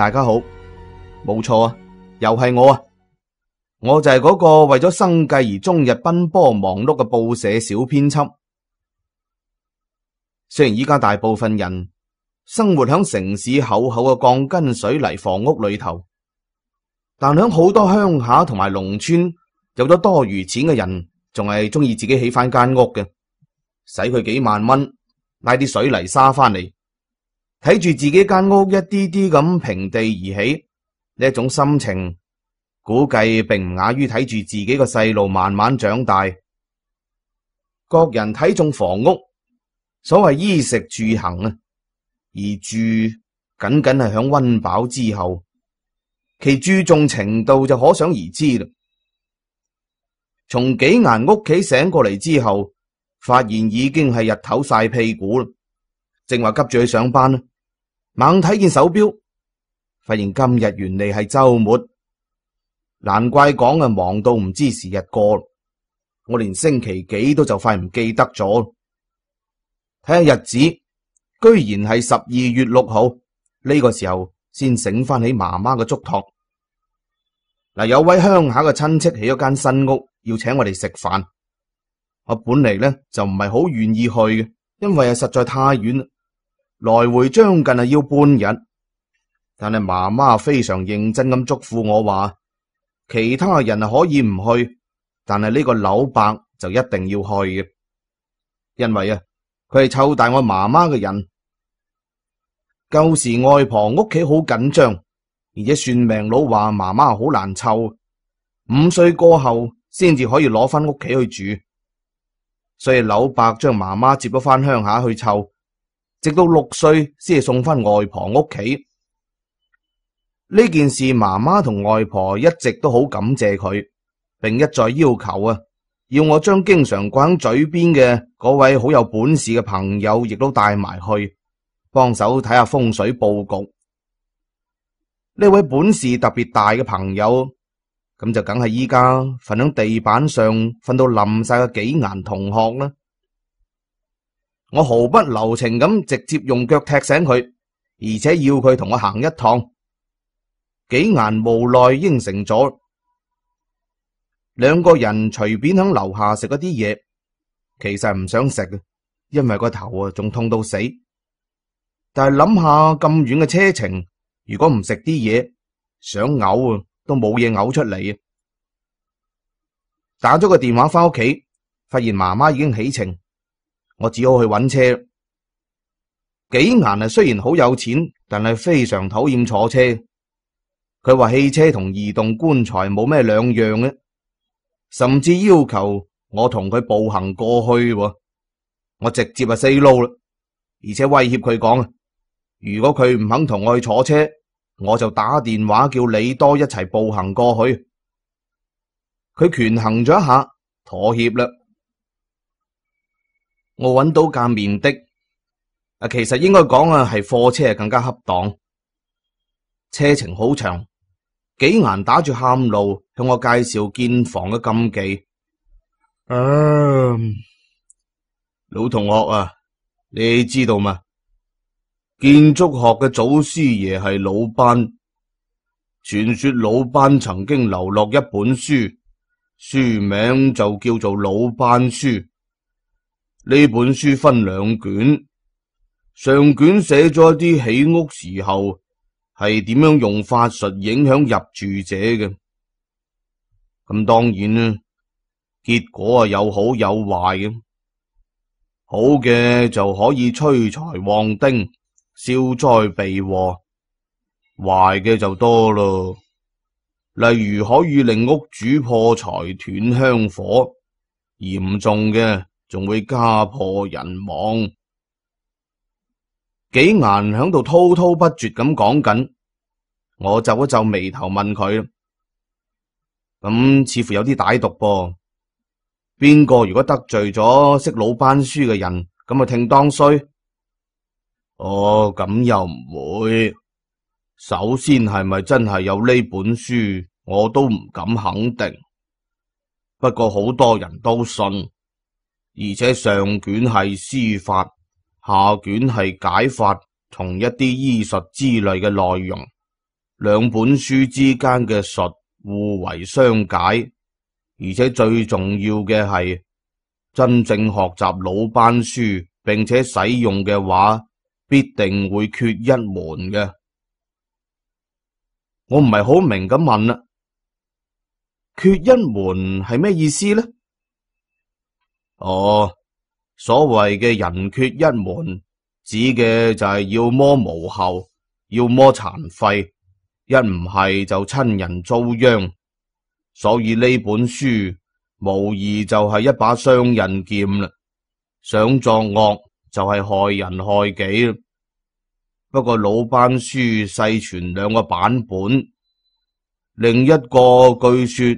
大家好，冇錯啊，又係我啊，我就係嗰個為咗生計而終日奔波忙碌嘅報社小編輯。雖然依家大部分人生活響城市厚厚嘅鋼筋水泥房屋裏頭，但響好多鄉下同埋農村，有咗多餘錢嘅人，仲係中意自己起翻間屋嘅，使佢幾萬蚊，拉啲水泥沙翻嚟，睇住自己間屋一啲啲咁平地而起，呢一種心情，估計並唔亞於睇住自己個細路慢慢長大。各人睇重房屋，所謂衣食住行啊，而住僅僅係響溫飽之後，其注重程度就可想而知啦。從幾顏屋企醒過嚟之後，發現已經係日頭曬屁股啦，正話急住去上班啦，猛睇見手錶，發現今日原嚟係週末，難怪講啊忙到唔知時日過，我連星期幾都就快唔記得咗。睇下日子，居然係12月6號，呢個時候先醒翻起媽媽嘅囑託。嗱，有位鄉下嘅親戚起咗間新屋，要請我哋食飯。我本嚟呢就唔係好願意去嘅，因為實在太遠啦，來回將近係要半日。但係媽媽非常認真咁囑咐我話，其他人可以唔去，但係呢個柳伯就一定要去嘅，因為啊，佢係湊大我媽媽嘅人。舊時外婆屋企好緊張，而且算命佬話媽媽好難湊，5歲過後先至可以攞翻屋企去住，所以柳伯將媽媽接咗翻鄉下去湊，直到6歲先係送翻外婆屋企。呢件事媽媽同外婆一直都好感謝佢，並一再要求啊，要我將經常掛喺嘴邊嘅嗰位好有本事嘅朋友亦都帶埋去，幫手睇下風水佈局。呢位本事特別大嘅朋友，咁就梗係依家瞓喺地板上瞓到冧晒嘅幾顏同學啦。我毫不留情咁直接用腳踢醒佢，而且要佢同我行一趟。幾顏無奈應承咗，兩個人隨便響樓下食嗰啲嘢，其實唔想食嘅，因為個頭啊仲痛到死。但係諗下咁遠嘅車程，如果唔食啲嘢，想嘔啊都冇嘢嘔出嚟啊！打咗個電話翻屋企，發現媽媽已經起程，我只好去揾車。幾顏啊雖然好有錢，但係非常討厭坐車。佢話汽車同移動棺材冇咩兩樣嘅，甚至要求我同佢步行過去。我直接say no啦，而且威脅佢講啊，如果佢唔肯同我去坐車，我就打電話叫李多一齊步行過去。佢權衡咗一下，妥協啦。我揾到架面的，其實應該講啊係貨車更加恰當。車程好長，幾顏打住喊路向我介紹建房嘅禁忌。老同學啊，你知道嘛？建築學嘅祖師爺係魯班，傳說魯班曾經留落一本書，書名就叫做《魯班書》。呢本書分2卷，上卷寫咗一啲起屋時候係點樣用法術影響入住者嘅。咁當然啦，結果有好有壞嘅。好嘅就可以催財旺丁，消災避禍；壞嘅就多咯，例如可以令屋主破財斷香火，嚴重嘅仲會家破人亡。幾顏響度滔滔不絕咁講緊，我皺一皺眉頭問佢，咁似乎有啲歹毒噃。邊個如果得罪咗識魯班書嘅人，咁啊聽當衰？哦，咁又唔會。首先係咪真係有呢本書，我都唔敢肯定。不過好多人都信，而且上卷係施法，下卷係解法同一啲醫術之類嘅內容。兩本書之間嘅術互為相解，而且最重要嘅係真正學習魯班書並且使用嘅話，必定會缺一門嘅。我唔係好明咁問啦，缺一門係咩意思呢？哦，所謂嘅人缺一門，指嘅就係要麼無後，要麼殘廢，一唔係就親人遭殃。所以呢本書無疑就係一把雙刃劍啦，想作惡就係害人害己。不過魯班書世傳兩個版本，另一個據說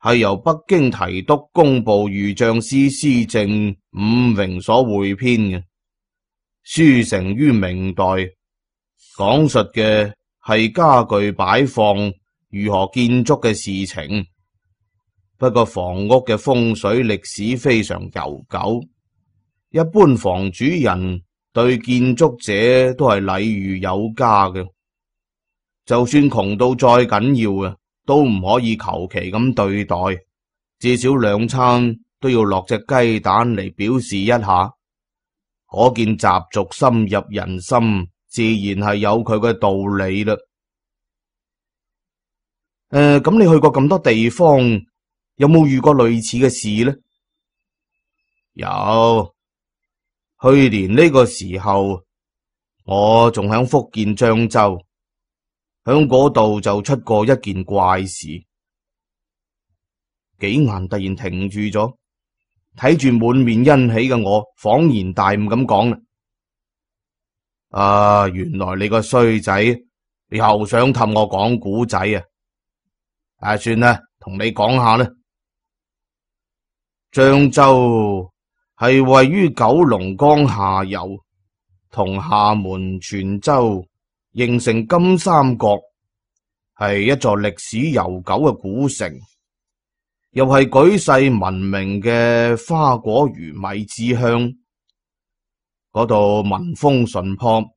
係由北京提督工部御將司司正伍榮所匯編嘅，書成於明代，講述嘅係家具擺放如何建築嘅事情。不過房屋嘅風水歷史非常悠久，一般房主人對建築者都係禮遇有加嘅，就算窮到再緊要嘅，都唔可以求其咁對待，至少兩餐都要落隻雞蛋嚟表示一下。可見習俗深入人心，自然係有佢嘅道理啦。咁你去過咁多地方，有冇遇過類似嘅事呢？有，去年呢個時候，我仲響福建漳州，響嗰度就出過一件怪事。紀岩突然停住咗，睇住滿面欣喜嘅我，恍然大悟咁講啦：啊，原來你個衰仔又想氹我講古仔啊！算啦，同你講下啦。漳州係位於九龍江下游，同廈門、泉州形成金三角，係一座歷史悠久嘅古城，又係舉世聞名嘅花果魚米之鄉。嗰度民風淳樸，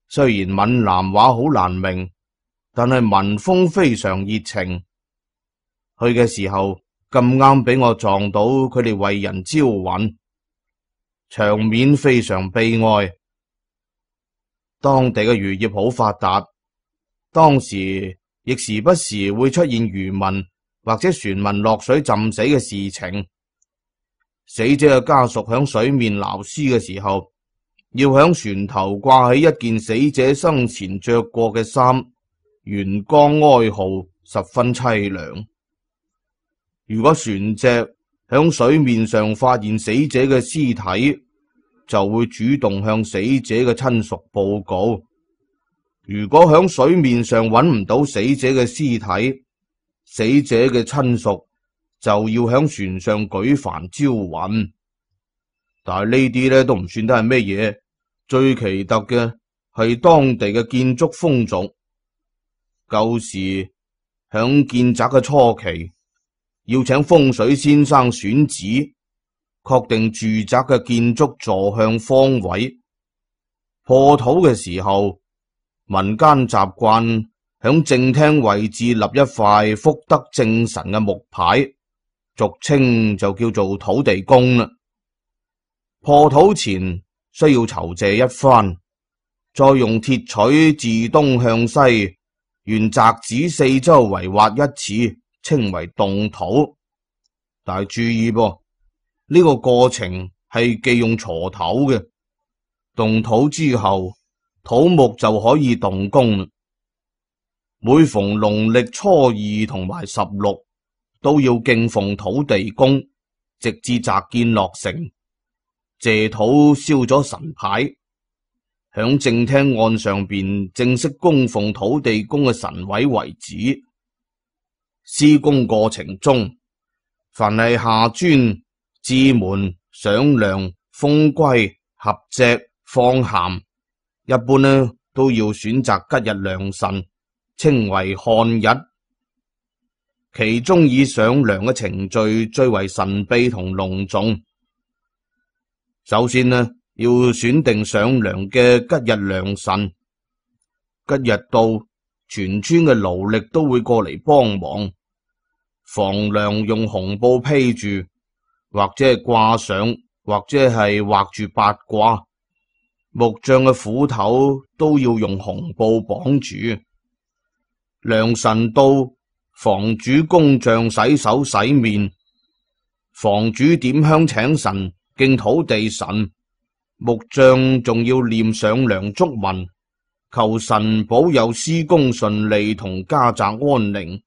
雖然閩南話好難明，但係民風非常熱情。去嘅時候咁啱俾我撞到佢哋為人招魂，場面非常悲哀。當地嘅漁業好發達，當時亦時不時會出現漁民或者船民落水浸死嘅事情。死者嘅家屬響水面撈屍嘅時候，要響船頭掛起一件死者生前着過嘅衫，懸光哀號，十分淒涼。如果船隻響水面上發現死者嘅屍體，就會主動向死者嘅親屬報告。如果響水面上揾唔到死者嘅屍體，死者嘅親屬就要響船上舉幡招魂。但係呢啲咧都唔算得係咩嘢，最奇特嘅係當地嘅建築風俗。舊時響建宅嘅初期，要請風水先生選址，確定住宅嘅建築坐向方位。破土嘅時候，民間習慣響正廳位置立一塊福德正神嘅木牌，俗稱就叫做土地公啦。破土前需要酬謝一番，再用鐵錘自東向西，沿宅子四周圍挖一次，稱為動土。但係注意噃，呢個過程係忌用鋤頭嘅。動土之後，土木就可以動工啦。每逢農曆初二同埋16，都要敬奉土地公，直至宅建落成，謝土燒咗神牌，響正廳案上邊正式供奉土地公嘅神位為止。施工過程中，凡係下磚、置門、上梁、封歸、合脊、放咸，一般呢都要選擇吉日良辰，稱為漢日。其中以上梁嘅程序最為神秘同隆重。首先呢，要選定上梁嘅吉日良辰。吉日到全村嘅勞力都會過嚟幫忙。房梁用紅布披住，或者係掛上，或者係畫住八卦。木匠嘅斧頭都要用紅布綁住。良辰到，房主工匠洗手洗面，房主點香請神，敬土地神。木匠仲要念上梁祝文，求神保佑施工順利同家宅安寧。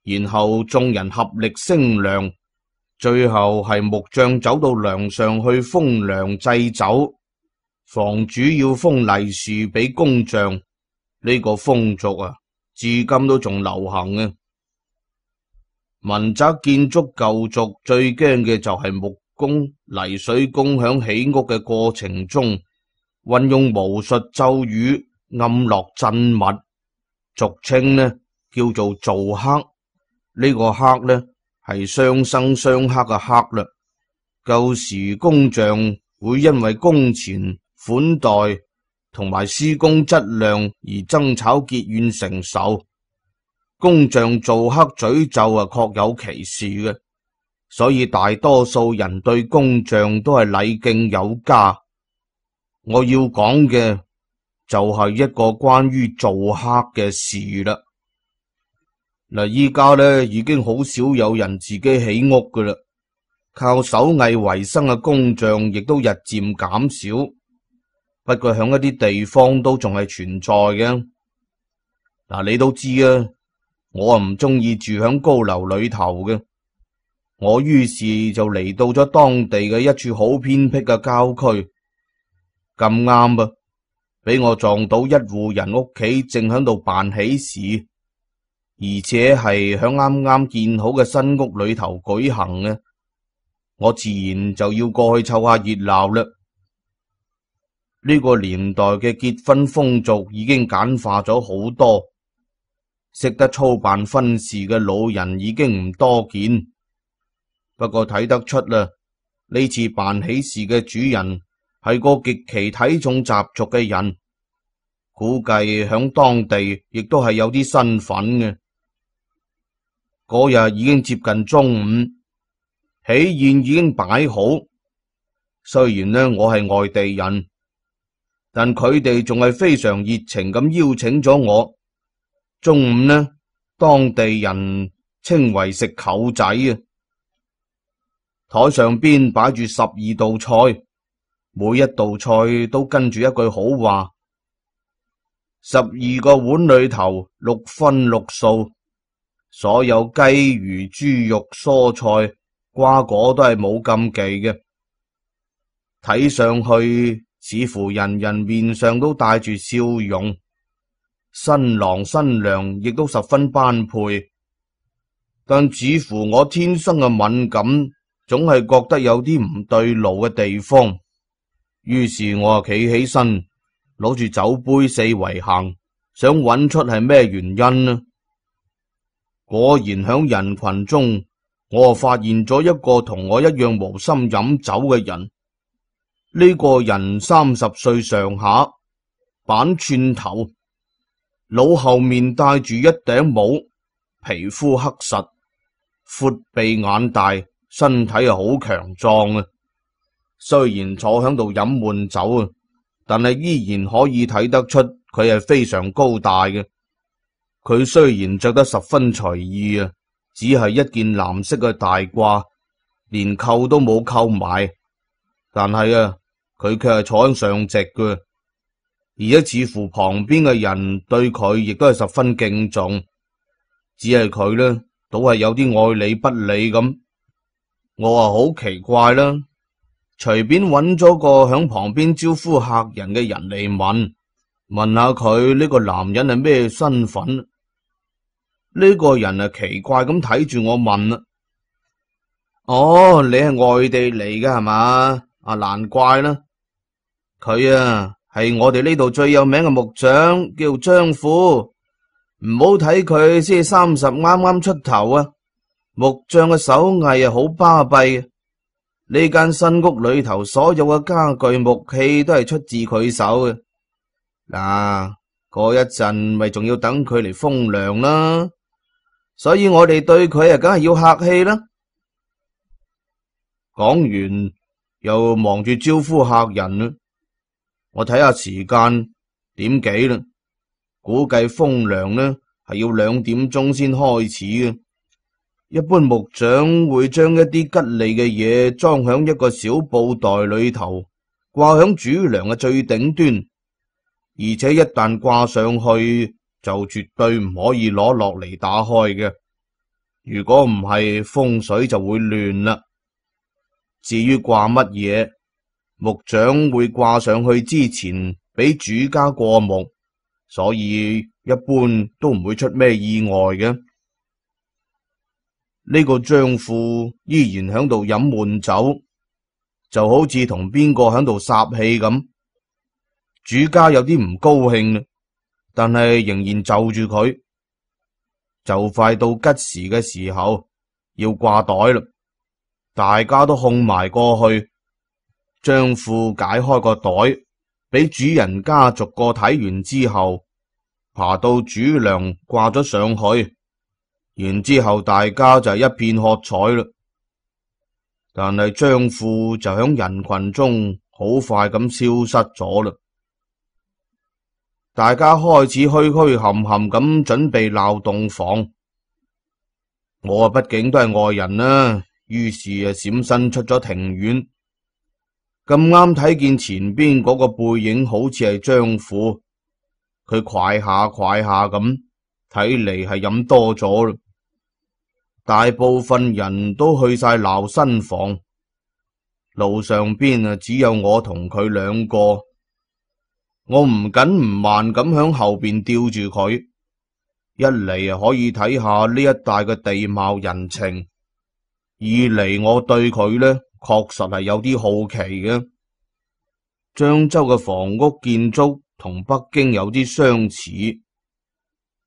然後眾人合力升梁，最後係木匠走到梁上去封梁祭酒。房主要封利是俾工匠，呢個風俗啊，至今都仲流行啊。民宅建築舊俗最驚嘅就係木工、泥水工響起屋嘅過程中，運用巫術咒語暗落鎮物，俗稱呢叫做做黑。呢個黑呢係相生相克嘅黑啦。舊時工匠會因為工錢、款待同埋施工質量而爭吵結怨成仇。工匠做黑詛咒啊，確有其事嘅，所以大多數人對工匠都係禮敬有加。我要講嘅就係一個關於做黑嘅事啦。嗱，依家咧已經好少有人自己起屋噶啦，靠手藝為生嘅工匠亦都日漸減少。不過響一啲地方都仲係存在嘅。嗱，你都知啊，我唔中意住響高樓裏頭嘅，我於是就嚟到咗當地嘅一處好偏僻嘅郊區。咁啱啊，俾我撞到一戶人屋企正響度辦喜事。而且係響啱啱建好嘅新屋裏頭舉行嘅，我自然就要過去湊下熱鬧啦。呢個年代嘅結婚風俗已經簡化咗好多，識得操辦婚事嘅老人已經唔多見。不過睇得出啦，呢次辦喜事嘅主人係個極其睇重習俗嘅人，估計響當地亦都係有啲身份嘅。嗰日已經接近中午，喜宴已經擺好。雖然呢我係外地人，但佢哋仲係非常熱情咁邀請咗我。中午呢，當地人稱為食舅仔啊。台上邊擺住12道菜，每一道菜都跟住一句好話。12個碗裏頭6分6數。所有雞、魚、豬肉、蔬菜、瓜果都係冇禁忌嘅。睇上去似乎人人面上都帶住笑容，新郎新娘亦都十分般配。但似乎我天生嘅敏感，總係覺得有啲唔對路嘅地方。於是我就企起身，攞住酒杯四圍行，想揾出係咩原因呢？果然響人群中，我發現咗一個同我一樣無心飲酒嘅人。呢個人30歲上下，板寸頭，腦後面戴住一頂帽，皮膚黑實，闊鼻眼大，身體係好強壯啊。雖然坐響度飲悶酒啊，但係依然可以睇得出佢係非常高大嘅。佢雖然着得十分隨意啊，只係一件藍色嘅大褂，連扣都冇扣埋，但係啊，佢卻係坐喺上席嘅，而且似乎旁邊嘅人對佢亦都係十分敬重，只係佢呢，都係有啲愛理不理咁。我話好奇怪啦，隨便揾咗個響旁邊招呼客人嘅人嚟問下佢呢個男人係咩身份。呢個人啊奇怪咁睇住我問啦，哦，你係外地嚟嘅係嘛？啊，難怪啦。佢啊係我哋呢度最有名嘅木匠，叫張富。唔好睇佢先30啱啱出頭啊，木匠嘅手藝啊好巴閉。呢間新屋裏頭所有嘅家具木器都係出自佢手嘅。嗱，過一陣咪仲要等佢嚟封糧啦，所以我哋對佢啊，梗係要客氣啦。講完又忙住招呼客人啦。我睇下時間點幾啦，估計封糧呢係要2點鐘先開始嘅。一般木匠會將一啲吉利嘅嘢裝響一個小布袋裏頭，掛響主梁嘅最頂端，而且一旦掛上去就絕對唔可以攞落嚟打開嘅。如果唔係，風水就會亂啦。至於掛乜嘢，木匠會掛上去之前俾主家過目，所以一般都唔會出咩意外嘅。呢個張富依然響度飲悶酒，就好似同邊個響度霎氣咁。主家有啲唔高興啦，但係仍然就住佢。就快到吉時嘅時候，要掛袋啦，大家都控埋過去。張富解開個袋，俾主人家逐個睇完之後，爬到主梁掛咗上去。然之後大家就一片喝彩啦，但係張富就響人群中好快咁消失咗啦。大家開始虛虛冚冚咁準備鬧洞房。我畢竟都係外人啦，於是閃身出咗庭院，咁啱睇見前邊嗰個背影好似係張富，佢快下快下咁，睇嚟係飲多咗啦。大部分人都去晒鬧新房，路上邊啊只有我同佢2個。我唔緊唔慢咁響後邊吊住佢，一嚟可以睇下呢一帶嘅地貌人情，二嚟我對佢呢確實係有啲好奇嘅。漳州嘅房屋建築同北京有啲相似。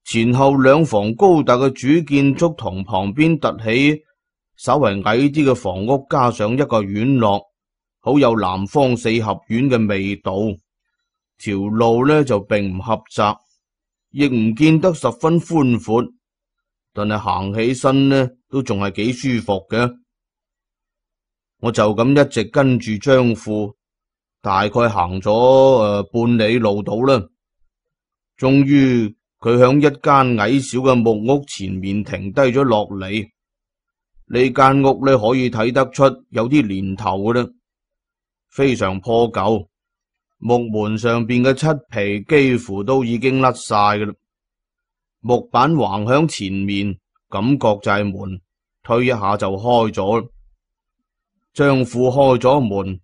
前後2房高大嘅主建築同旁邊凸起稍為矮啲嘅房屋，加上一個院落，好有南方4合院嘅味道。條路呢就並唔狹窄，亦唔見得十分寬闊，但係行起身呢都仲係幾舒服嘅。我就咁一直跟住張富，大概行咗半里路到啦，終於佢響一間矮小嘅木屋前面停低咗落嚟。呢間屋呢可以睇得出有啲年頭嘅啦，非常破舊，木門上邊嘅漆皮幾乎都已經甩晒嘅啦。木板橫響前面，感覺就係門，推一下就開咗。張富開咗門，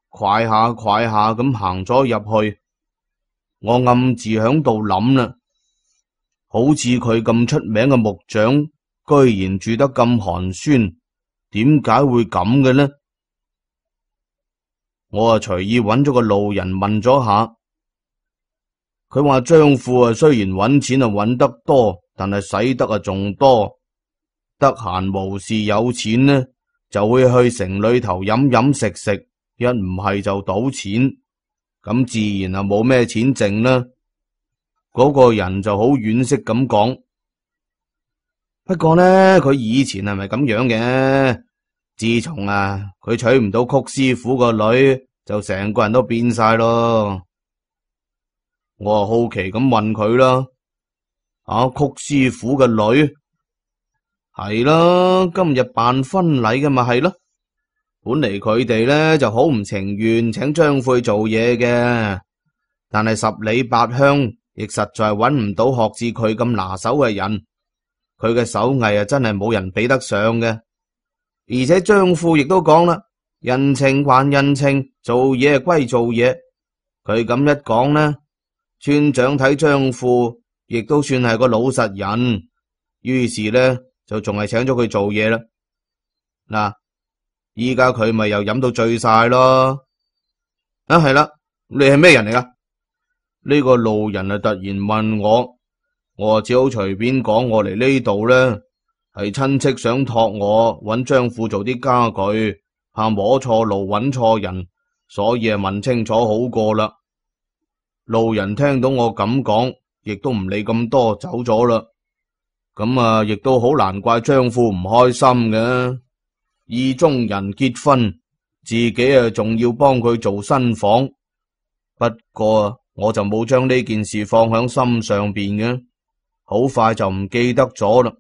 快下快下咁行咗入去。我暗自響度諗啦，好似佢咁出名嘅木匠，居然住得咁寒酸，點解會咁嘅呢？我啊隨意揾咗個路人問咗下，佢話張富啊雖然揾錢啊揾得多，但係使得啊仲多。得閒無事有錢呢，就會去城裏頭飲飲食食，一唔係就賭錢，咁自然啊冇咩錢剩啦。嗰個人就好惋惜咁講，不過呢，佢以前係咪咁樣嘅？自從佢娶唔到曲師傅個女，就成個人都變晒咯。我好奇咁問佢啦，曲師傅嘅女係啦，今日辦婚禮嘅咪係咯。本嚟佢哋呢就好唔情願請張富做嘢嘅，但係10里8鄉亦實在揾唔到學似佢咁拿手嘅人。佢嘅手藝真係冇人比得上嘅。而且張富亦都講啦，人情還人情，做嘢歸做嘢。佢咁一講呢，村長睇張富亦都算係個老實人，於是呢就仲係請咗佢做嘢啦。嗱，依家佢咪又飲到醉晒咯。係啦，你係咩人嚟噶？呢個路人突然問我只好隨便講，我嚟呢度呢係親戚想託我揾張富做啲家具，怕摸錯路揾錯人，所以問清楚好過啦。路人聽到我咁講，亦都唔理咁多走咗啦。咁啊，亦都好難怪張富唔開心嘅。意中人結婚，自己啊仲要幫佢做新房。不過我就冇將呢件事放響心上邊嘅，好快就唔記得咗啦。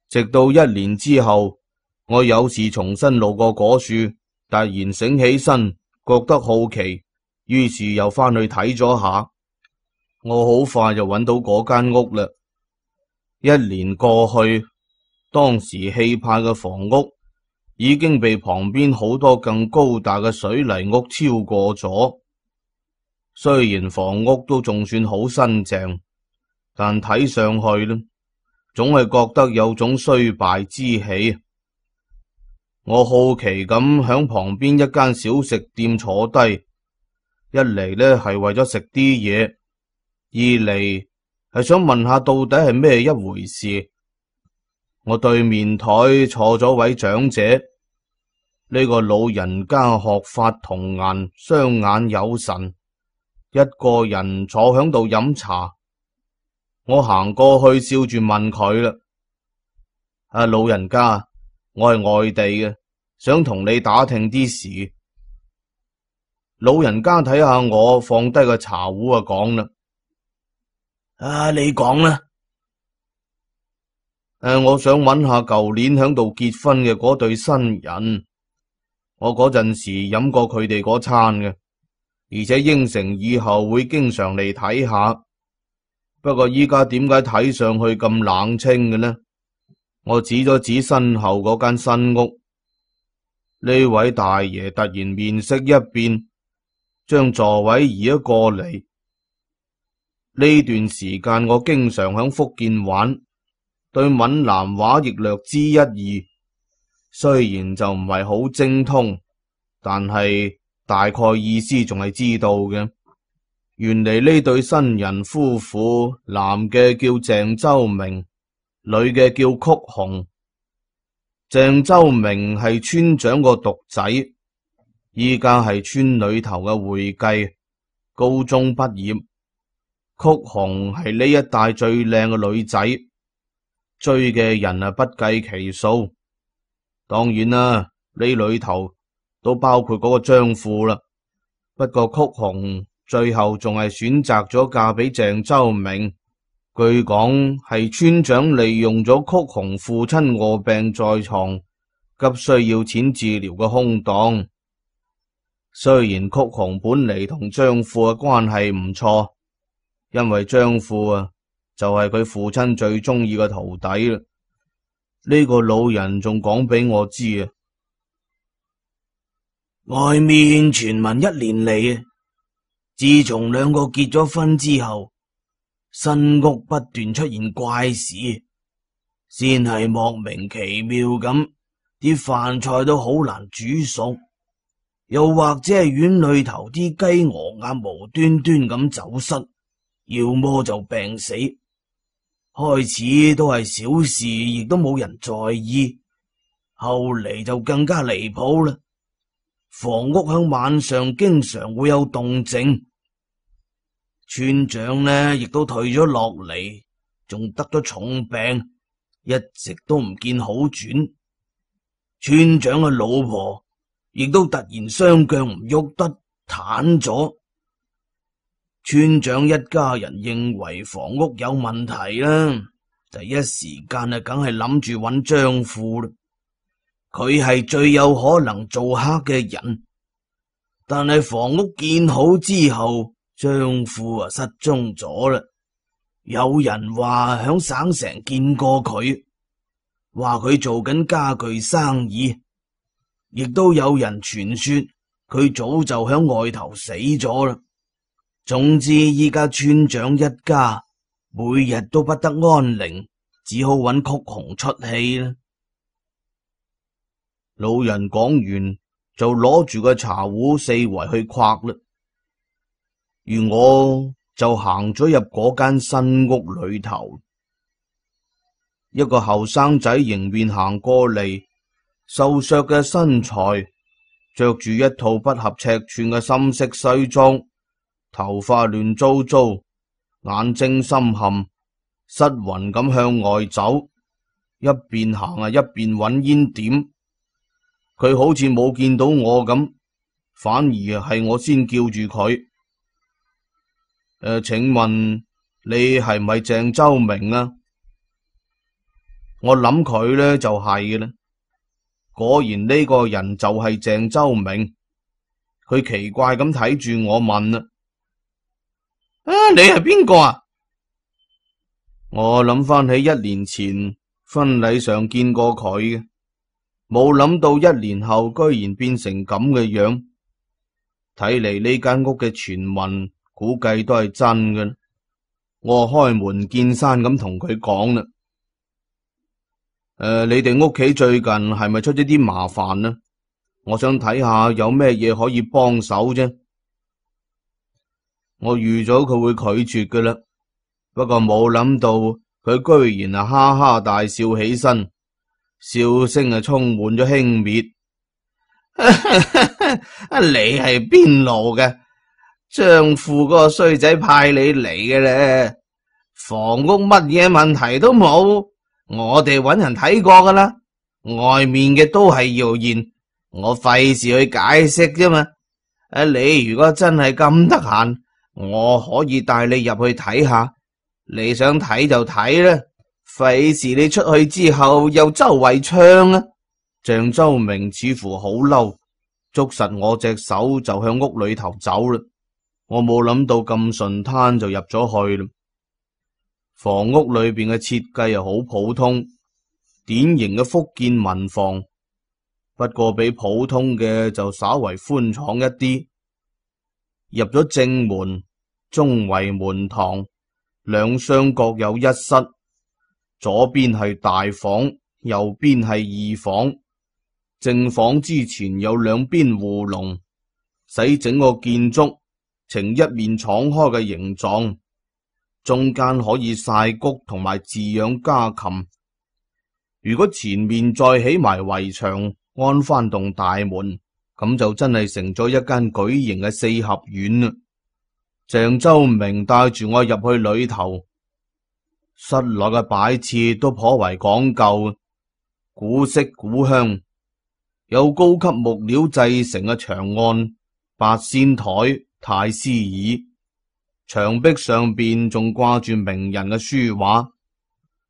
直到1年之後，我有時重新路過果樹，突然醒起身，覺得好奇，於是又翻去睇咗下。我好快就揾到嗰間屋啦。1年過去，當時氣派嘅房屋已經被旁邊好多更高大嘅水泥屋超過咗。雖然房屋都仲算好新淨，但睇上去呢，總係覺得有種衰敗之氣。我好奇咁響旁邊一間小食店坐低，一嚟呢係為咗食啲嘢，二嚟係想問下到底係咩一回事。我對面台坐咗位長者，呢個老人家學髮童顏，雙眼有神，一個人坐響度飲茶。我行過去笑住問佢啦：老人家，我係外地嘅，想同你打聽啲事。老人家睇下我，放低個茶壺啊，講啦：你講啦。我想揾下舊年響度結婚嘅嗰對新人。我嗰陣時飲過佢哋嗰餐嘅，而且應承以後會經常嚟睇下。不過依家點解睇上去咁冷清嘅呢？我指咗指身後嗰間新屋。呢位大爺突然面色一變，將座位移咗過嚟。呢段時間我經常響福建玩，對閩南話亦略知一二，雖然就唔係好精通，但係大概意思仲係知道嘅。原嚟呢對新人夫婦，男嘅叫鄭周明，女嘅叫曲紅。鄭周明係村長個獨仔，依家係村裏頭嘅會計，高中畢業。曲紅係呢一帶最靚嘅女仔，追嘅人啊不計其數。當然啦，呢裏頭都包括嗰個張富啦。不過曲紅最後仲係選擇咗嫁俾鄭周明。據講係村長利用咗曲紅父親臥病在床，急需要錢治療嘅空檔。雖然曲紅本嚟同張富嘅關係唔錯，因為張富啊就係佢父親最中意嘅徒弟啦。呢個老人仲講俾我知啊，外面傳聞1年嚟，自從兩個結咗婚之後，新屋不斷出現怪事，先係莫名其妙咁，啲飯菜都好難煮熟，又或者係院裏頭啲雞鵝鴨無端端咁走失，要麼就病死。開始都係小事，亦都冇人在意，後嚟就更加離譜啦。房屋響晚上經常會有動靜，村長呢亦都退咗落嚟，仲得咗重病，一直都唔見好轉。村長嘅老婆亦都突然雙腳唔喐得，癱咗。村長一家人認為房屋有問題啦，第一時間啊，梗係諗住揾張富啦。佢係最有可能做客嘅人，但係房屋建好之後，張富啊失蹤咗啦。有人話響省城見過佢，話佢做緊家具生意，亦都有人傳說佢早就響外頭死咗啦。總之依家村長一家每日都不得安寧，只好揾曲紅出氣啦。老人講完就攞住個茶壺四圍去劃啦，而我就行咗入嗰間新屋裏頭。一個後生仔迎面行過嚟，瘦削嘅身材，着住一套不合尺寸嘅深色西裝，頭髮亂糟糟，眼睛深陷，失魂咁向外走，一邊行一邊揾煙點。佢好似冇見到我咁，反而係我先叫住佢。請問你係咪鄭周明啊？我諗佢呢就係嘅啦，果然呢個人就係鄭周明。佢奇怪咁睇住我問啦：你係邊個啊？我諗翻起1年前婚禮上見過佢嘅，冇諗到1年後居然變成咁嘅樣。睇嚟呢間屋嘅傳聞估計都係真嘅。我開門見山咁同佢講啦：你哋屋企最近係咪出咗啲麻煩呢？我想睇下有咩嘢可以幫手啫。我預咗佢會拒絕㗎啦，不過冇諗到佢居然哈哈大笑起身，笑聲充滿咗輕蔑。你係邊路嘅？張富嗰個衰仔派你嚟嘅咧？房屋乜嘢問題都冇，我哋搵人睇過㗎啦，外面嘅都係謠言。我費事去解釋啫嘛。你如果真係咁得閒，我可以帶你入去睇下。你想睇就睇啦，費事你出去之後又周圍唱啊！鄭周明似乎好嬲，捉實我隻手就向屋裏頭走啦。我冇諗到咁順攤就入咗去啦。房屋裏邊嘅設計又好普通，典型嘅福建民房。不過比普通嘅就稍為寬敞一啲。入咗正門，中為門堂，兩廂各有一室，左邊係大房，右邊係二房。正房之前有2邊護龍，使整個建築呈一面敞開嘅形狀，中間可以曬穀同埋飼養家禽。如果前面再起埋圍牆，安翻棟大門，咁就真係成咗一間巨型嘅4合院啦。鄭周明帶住我入去裏頭，室內嘅擺設都頗為講究，古色古香，有高級木料製成嘅長案、八仙台、太師椅，牆壁上邊仲掛住名人嘅書畫。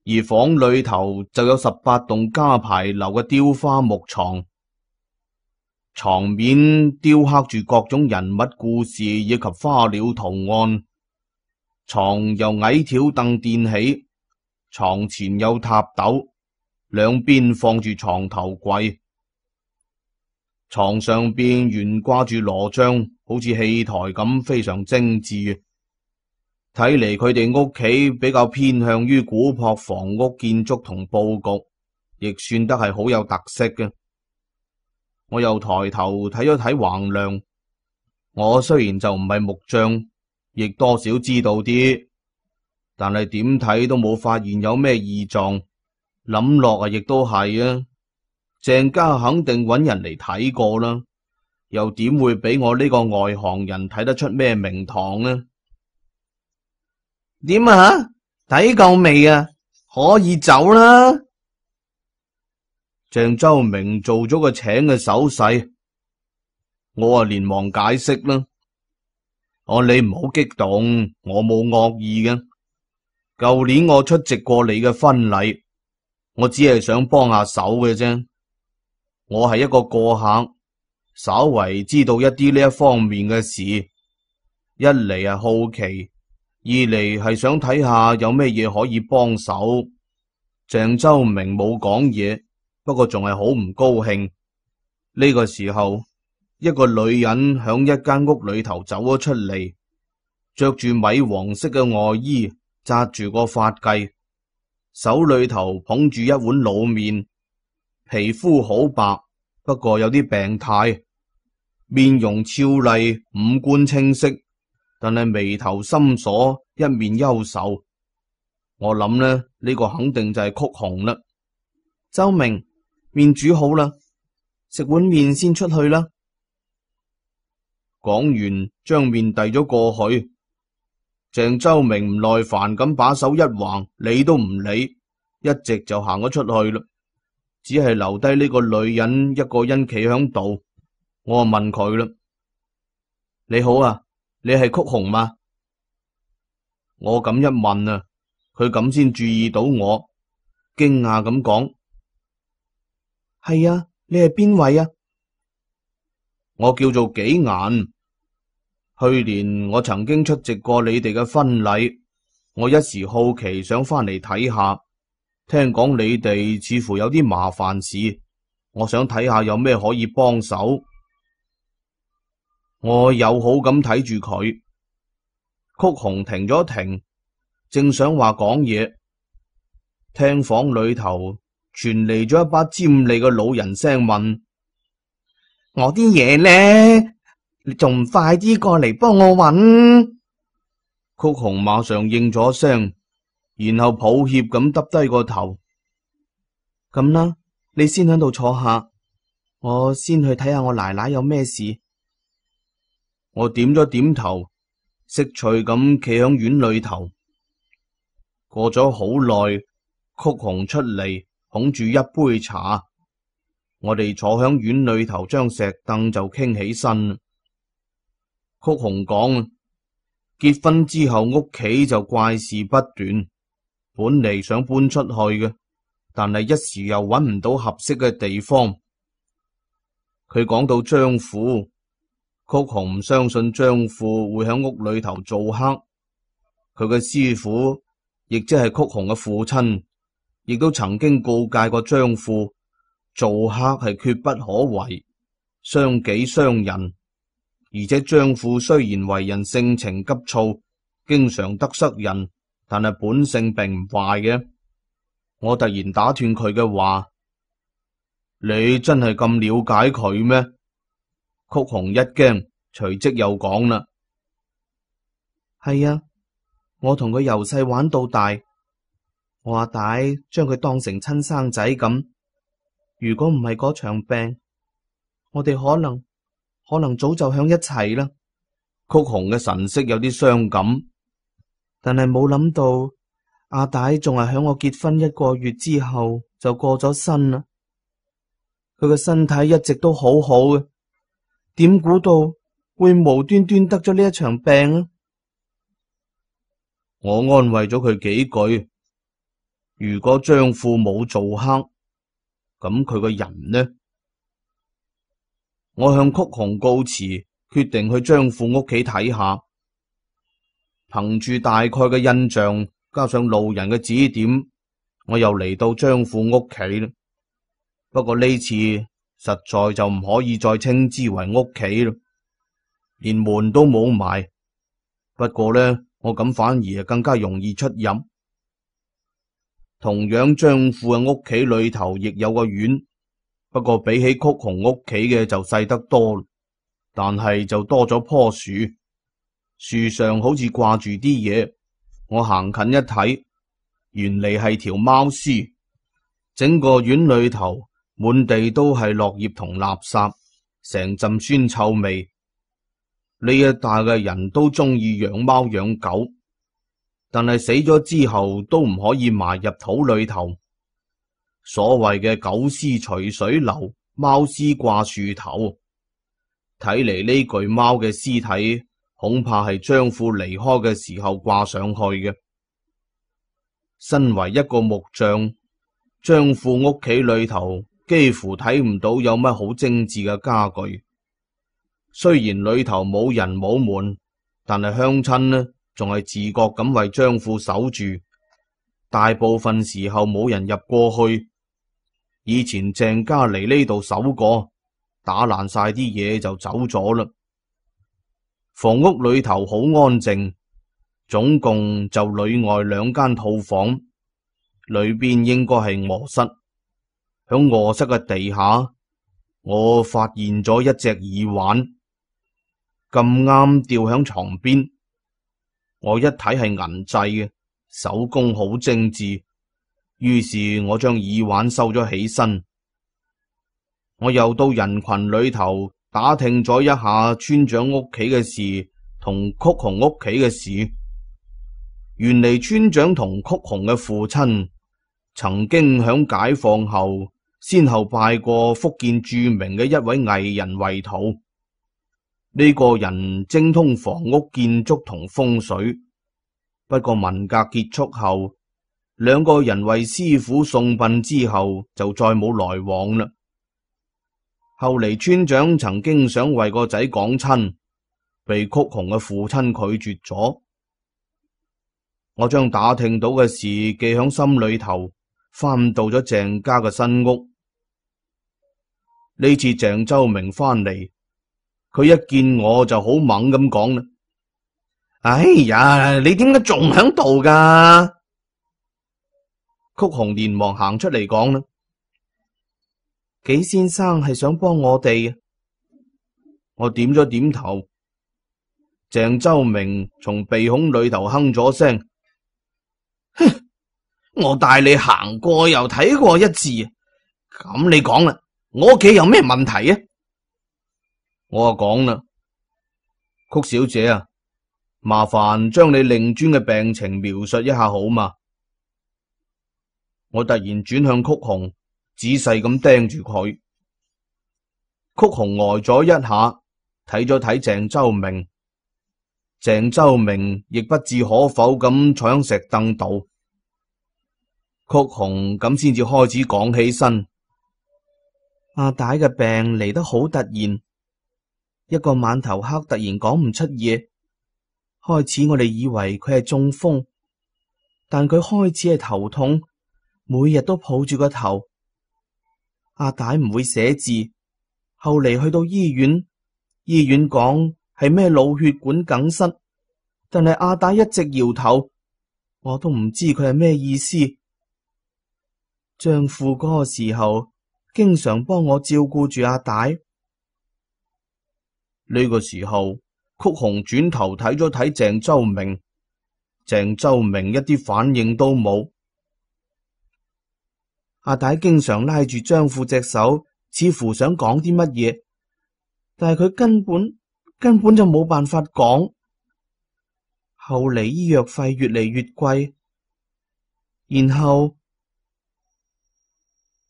而房裏頭就有18棟加牌樓嘅雕花木床，床面雕刻住各種人物故事以及花鳥圖案。床由矮條凳墊起，床前有塔斗，兩邊放住床頭櫃。床上邊懸掛住羅帳，好似戲台咁，非常精緻。睇嚟佢哋屋企比較偏向於古樸房屋建築同佈局，亦算得係好有特色嘅。我又抬頭睇咗睇橫梁，我雖然就唔係木匠，亦多少知道啲，但係點睇都冇發現有咩異狀。諗落啊，亦都係啊，鄭家肯定揾人嚟睇過啦，又點會俾我呢個外行人睇得出咩名堂呢？點啊？睇夠未啊？可以走啦。鄭周明做咗個請嘅手勢，我連忙解釋啦。你唔好激動，我冇惡意嘅。舊年我出席過你嘅婚禮，我只係想幫下手嘅啫。我係一個過客，稍為知道一啲呢一方面嘅事，一嚟係好奇，二嚟係想睇下有咩嘢可以幫手。鄭周明冇講嘢，不過仲係好唔高興。呢個時候，一個女人響一間屋裏頭走咗出嚟，着住米黃色嘅外衣，紮住個髮髻，手裏頭捧住一碗老麵，皮膚好白，不過有啲病態，面容俏麗，五官清晰，但係眉頭深鎖，一面憂愁。我諗呢個肯定就係曲紅啦。周明，麵煮好啦，食碗麵先出去啦。講完，將麵遞咗過去。鄭周明唔耐煩咁把手一橫，理都唔理，一直就行咗出去啦。只係留低呢個女人一個人企響度。我就問佢啦：你好啊，你係曲紅嗎？我咁一問啊，佢咁先注意到我，驚訝咁講：係啊，你係邊位啊？我叫做紀顏。去年我曾經出席過你哋嘅婚禮，我一時好奇想翻嚟睇下，聽講你哋似乎有啲麻煩事，我想睇下有咩可以幫手。我友好咁睇住佢，曲紅停咗停，正想話講嘢，廳房裏頭傳嚟咗一把尖利嘅老人聲問：我啲嘢呢？你仲唔快啲過嚟幫我揾？曲紅馬上應咗聲，然後抱歉咁耷低個頭。咁啦，你先喺度坐下，我先去睇下我奶奶有咩事。我點咗點頭，識趣咁企響院裏頭。過咗好耐，曲紅出嚟捧住一杯茶，我哋坐響院裏頭張石凳就傾起身。曲紅講：結婚之後屋企就怪事不斷，本嚟想搬出去嘅，但係一時又揾唔到合適嘅地方。佢講到張父，曲紅唔相信張父會響屋裏頭做客。佢嘅師傅，亦即係曲紅嘅父親，亦都曾經告誡過張父，做客係決不可為，傷己傷人。而且張父雖然為人性情急躁，經常得失人，但係本性並唔壞嘅。我突然打斷佢嘅話：你真係咁了解佢咩？曲紅一驚，隨即又講啦：係啊，我同佢由細玩到大，我阿大將佢當成親生仔咁。如果唔係嗰場病，我哋可能早就響一齊啦。曲紅嘅神色有啲傷感，但係冇諗到阿大仲係響我結婚1個月之後就過咗身啦。佢嘅身體一直都好好嘅，點估到會無端端得咗呢一場病啊？我安慰咗佢幾句。如果張父冇做客，咁佢個人呢？我向曲紅告辭，決定去張父屋企睇下。憑住大概嘅印象，加上路人嘅指點，我又嚟到張父屋企啦。不過呢次實在就唔可以再稱之為屋企啦，連門都冇埋。不過呢，我咁反而更加容易出入。同樣張父嘅屋企裏頭亦有個院。不過比起曲紅屋企嘅就細得多，但係就多咗棵樹，樹上好似掛住啲嘢。我行近一睇，原嚟係條貓屍。整個院裏頭滿地都係落葉同垃圾，成陣酸臭味。呢一帶嘅人都中意養貓養狗，但係死咗之後都唔可以埋入土裏頭。所謂嘅狗屍隨水流，貓屍掛樹頭，睇嚟呢具貓嘅屍體恐怕係張父離開嘅時候掛上去嘅。身為一個木匠，張父屋企裏頭幾乎睇唔到有乜好精緻嘅家具。雖然裏頭冇人冇門，但係鄉親呢仲係自覺咁為張父守住。大部分時候冇人入過去。以前鄭家嚟呢度守過，打爛晒啲嘢就走咗啦。房屋裏頭好安靜，總共就裏外2間套房，裏邊應該係臥室。響臥室嘅地下，我發現咗一隻耳環，咁啱吊響床邊。我一睇係銀製嘅，手工好精緻。於是我將耳環收咗起身。我又到人群裏頭打聽咗一下村長屋企嘅事同曲紅屋企嘅事。原嚟村長同曲紅嘅父親曾經響解放後，先後拜過福建著名嘅一位藝人為徒。呢個人精通房屋建築同風水，不過文革結束後，兩個人為師傅送殯之後就再冇來往啦。後嚟村長曾經想為個仔講親，被曲紅嘅父親拒絕咗。我將打聽到嘅事記響心裏頭，翻到咗鄭家嘅新屋。呢次鄭周明翻嚟，佢一見我就好猛咁講啦：哎呀，你點解仲響度噶？曲紅連忙行出嚟講啦：紀先生係想幫我哋。我點咗點頭。鄭周明從鼻孔裏頭哼咗聲：哼，我帶你行過又睇過一次，咁你講啦，我屋企有咩問題啊？我就講啦：曲小姐啊，麻煩將你令尊嘅病情描述一下好嗎？我突然轉向曲紅，仔細咁盯住佢。曲紅呆咗一下，睇咗睇鄭周明。鄭周明亦不置可否咁坐喺石凳度。曲紅咁先至開始講起身：阿大嘅病嚟得好突然，一個晚頭黑突然講唔出嘢。開始我哋以為佢係中風，但佢開始係頭痛，每日都抱住個頭。阿大唔會寫字，後嚟去到醫院，醫院講係咩腦血管梗塞，但係阿大一直搖頭，我都唔知佢係咩意思。丈夫嗰個時候經常幫我照顧住阿大。呢個時候，曲紅轉頭睇咗睇鄭周明，鄭周明一啲反應都冇。阿大經常拉住丈夫隻手，似乎想講啲乜嘢，但係佢根本就冇辦法講。後嚟醫藥費越嚟越貴，然後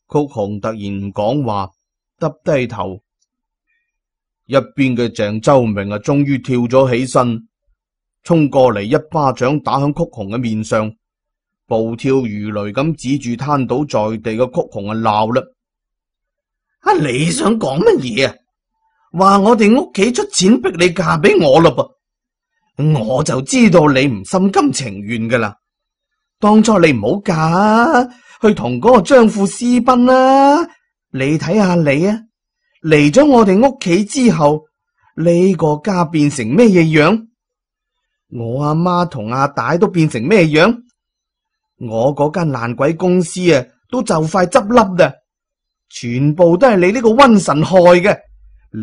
曲紅突然唔講話，耷低頭。一邊嘅鄭周明啊，終於跳咗起身，衝過嚟一巴掌打響曲紅嘅面上，暴跳如雷咁指住攤倒在地嘅曲紅啊鬧啦：啊，你想講乜嘢啊？話我哋屋企出錢逼你嫁俾我嘞噃，我就知道你唔心甘情願噶啦。當初你唔好嫁啊，去同嗰個張富私奔啦。你睇下你啊，嚟咗我哋屋企之後，呢個家變成咩嘢樣？我阿媽同阿大都變成咩樣？我嗰間爛鬼公司啊，都就快執笠啦，全部都係你呢個瘟神害嘅。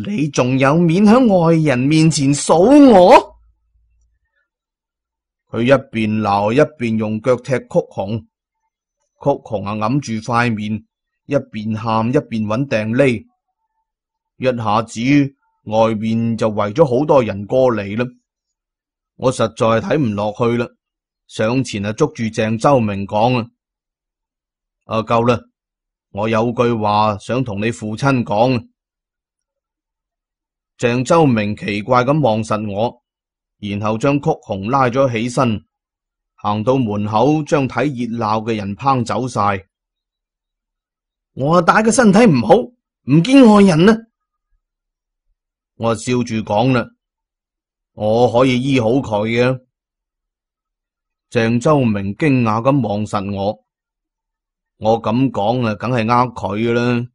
你仲有面喺外人面前數我？佢一邊鬧一邊用腳踢曲紅，曲紅啊揞住塊面，一邊喊一邊揾掟匿。一下子外面就圍咗好多人過嚟啦，我實在睇唔落去啦，上前啊捉住鄭周明講啊：夠啦，我有句話想同你父親講。鄭周明奇怪咁望實我，然後將曲紅拉咗起身，行到門口將睇熱鬧嘅人拚走晒。我阿大嘅身體唔好，唔見外人啊！我笑住講啦：我可以醫好佢嘅。鄭周明驚訝咁望實我咁講啊，梗係呃佢嘅啦，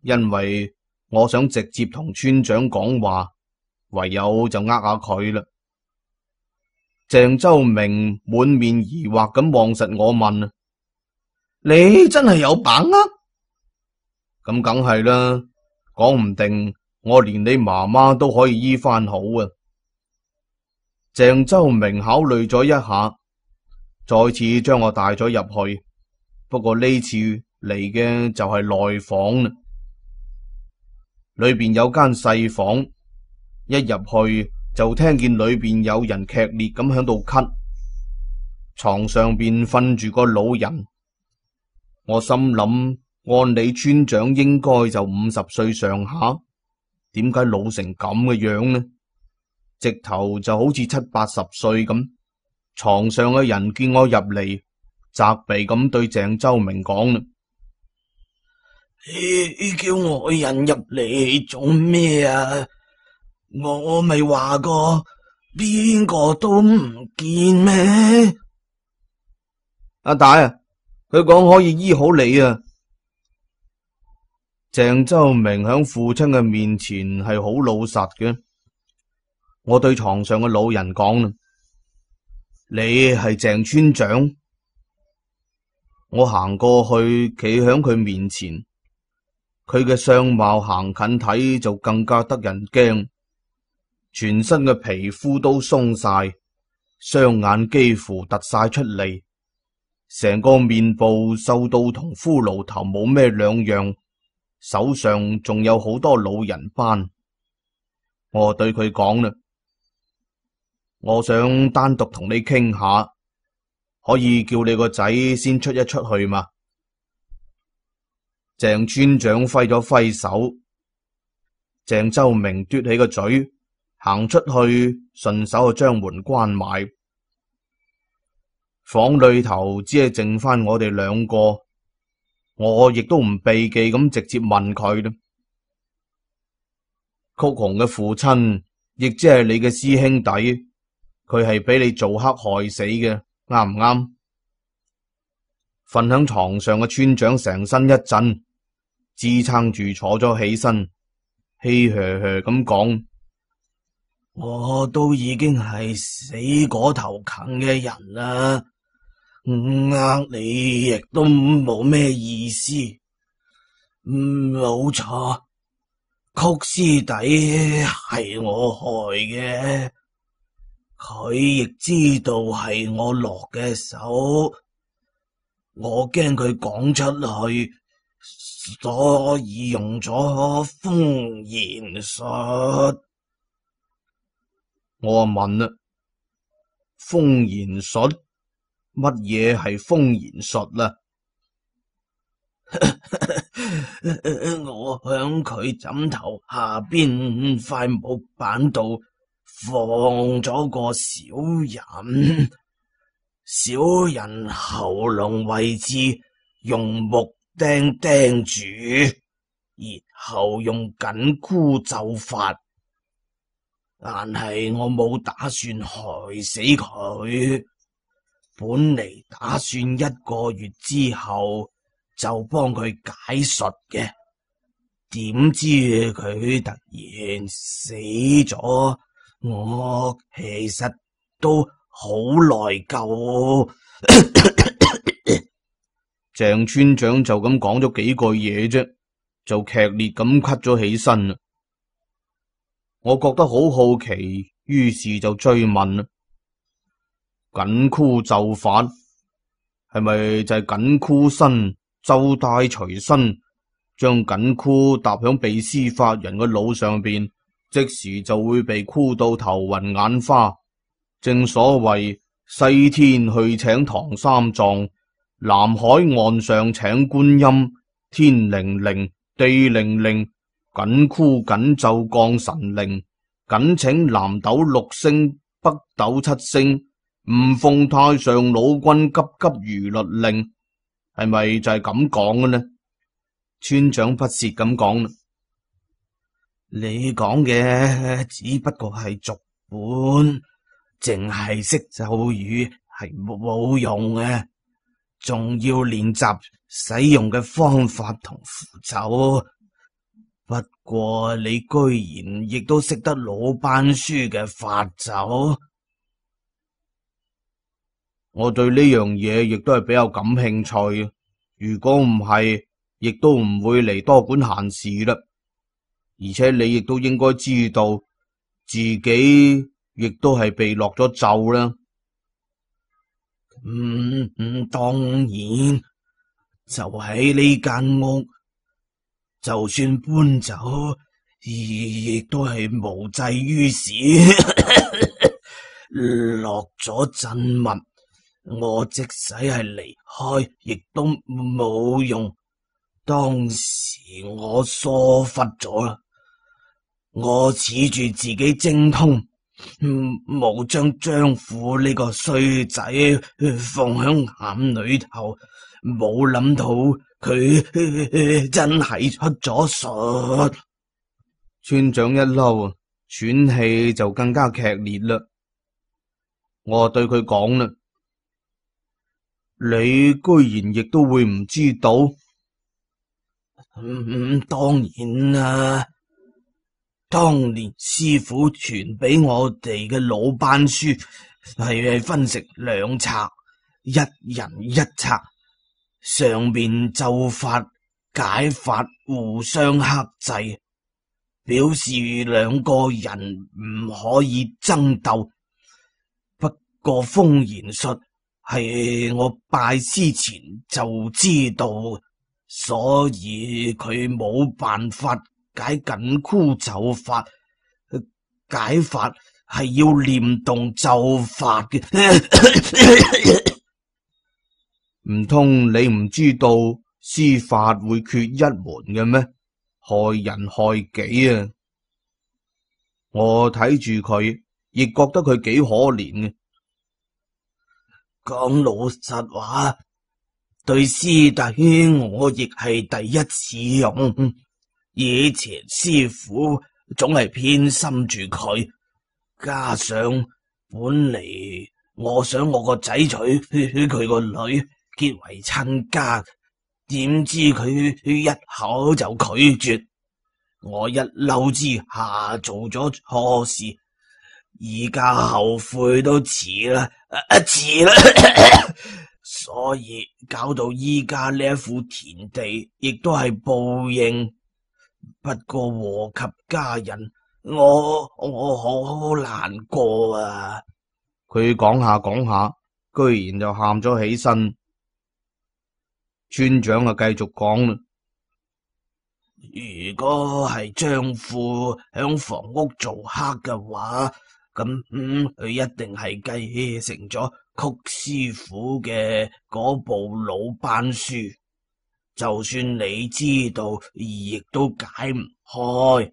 因為我想直接同村長講話，唯有就呃下佢啦。鄭周明滿面疑惑咁望實我問啊：你真係有把握？咁梗係啦，講唔定我連你媽媽都可以醫翻好啊！鄭周明考慮咗一下，再次將我帶咗入去，不過呢次嚟嘅就係內房啦。裏邊有間細房，一入去就聽見裏邊有人劇烈咁響度咳。床上邊瞓住個老人。我心諗，按理村長應該就50歲上下，點解老成咁嘅樣呢？直頭就好似70、80歲咁。床上嘅人見我入嚟，責備咁對鄭周明講啦：你叫外人入嚟做咩啊？我咪話過邊個都唔見咩？阿大啊，佢講可以醫好你啊！鄭周明響父親嘅面前係好老實嘅。我對床上嘅老人講啦：你係鄭村長？我行過去，企響佢面前，佢嘅相貌行近睇就更加得人驚，全身嘅皮膚都鬆晒，雙眼幾乎突晒出嚟，成個面部瘦到同骷髏頭冇咩兩樣，手上仲有好多老人斑。我對佢講啦：我想單獨同你傾下，可以叫你個仔先出一出去嘛？鄭村長揮咗揮手，鄭周明嘟起個嘴，行出去，順手就將門關埋。房裏頭只係剩翻我哋兩個，我亦都唔避忌咁直接問佢啦：曲紅嘅父親，亦即係你嘅師兄弟，佢係俾你做黑害死嘅，啱唔啱？瞓響床上嘅村長成身一震，支撐住坐咗起身，氣呵呵咁講：我都已經係死過頭近嘅人啦，呃你亦都冇咩意思。冇錯，曲師弟係我害嘅，佢亦知道係我落嘅手，我驚佢講出去，所以用咗風言術。我問啦：風言術？乜嘢係風言術啊？我響佢枕頭下邊塊木板度放咗個小人，小人喉嚨位置用木釘釘住，然後用緊箍咒法。但係我冇打算害死佢，本嚟打算1個月之後就幫佢解術嘅，點知佢突然死咗，我其實都好內疚。鄭村長就咁講咗幾句嘢啫，就劇烈咁咳咗起身啦。我覺得好好奇，於是就追問啦：緊箍咒法係咪就係緊箍身，周帶隨身，將緊箍搭響被施法人嘅腦上邊，即時就會被箍到頭暈眼花？正所謂西天去請唐三藏，南海岸上請觀音，天靈靈，地靈靈，緊箍緊咒降神靈，謹請南斗6星，北斗7星，唔奉太上老君急急如律令，係咪就係咁講嘅呢？村長不屑咁講啦：你講嘅只不過係俗本，淨係識咒語係冇用嘅，仲要練習使用嘅方法同符咒。不過你居然亦都識得魯班書嘅法咒，我對呢樣嘢亦都係比較感興趣。如果唔係，亦都唔會嚟多管閒事啦。而且你亦都應該知道，自己亦都係被落咗咒啦。當然，就喺呢間屋。就算搬走，亦都係無濟於事。落咗陣物，我即使係離開，亦都冇用。當時我疏忽咗啦，我恃住自己精通，冇將張富呢個衰仔放響眼裏頭，冇諗到佢真係出咗術。村長一嬲，喘氣就更加劇烈啦。我對佢講啦，你居然亦都會唔知道？當然啦，當年師傅傳俾我哋嘅老班書係分成兩冊，一人一冊，上面咒法解法互相克制，表示兩個人唔可以爭鬥。不過風言術係我拜師前就知道，所以佢冇辦法解緊箍咒法，解法係要念動咒法嘅。唔通你唔知道施法會缺一門嘅咩？害人害己啊！我睇住佢，亦覺得佢幾可憐嘅。講老實話，對師弟我亦係第一次用。以前師傅總係偏心住佢，加上本嚟我想我個仔娶佢個女結為親家，點知佢一口就拒絕。我一嬲之下做咗錯事，而家後悔都遲啦，遲啦。所以搞到依家呢一副田地，亦都係報應。不過禍及家人，我好難過啊！佢講下講下，居然就喊咗起身。村長就繼續講啦。如果係張富響房屋做客嘅話，咁佢一定係繼承咗曲師傅嘅嗰部老班書。就算你知道，亦都解唔開。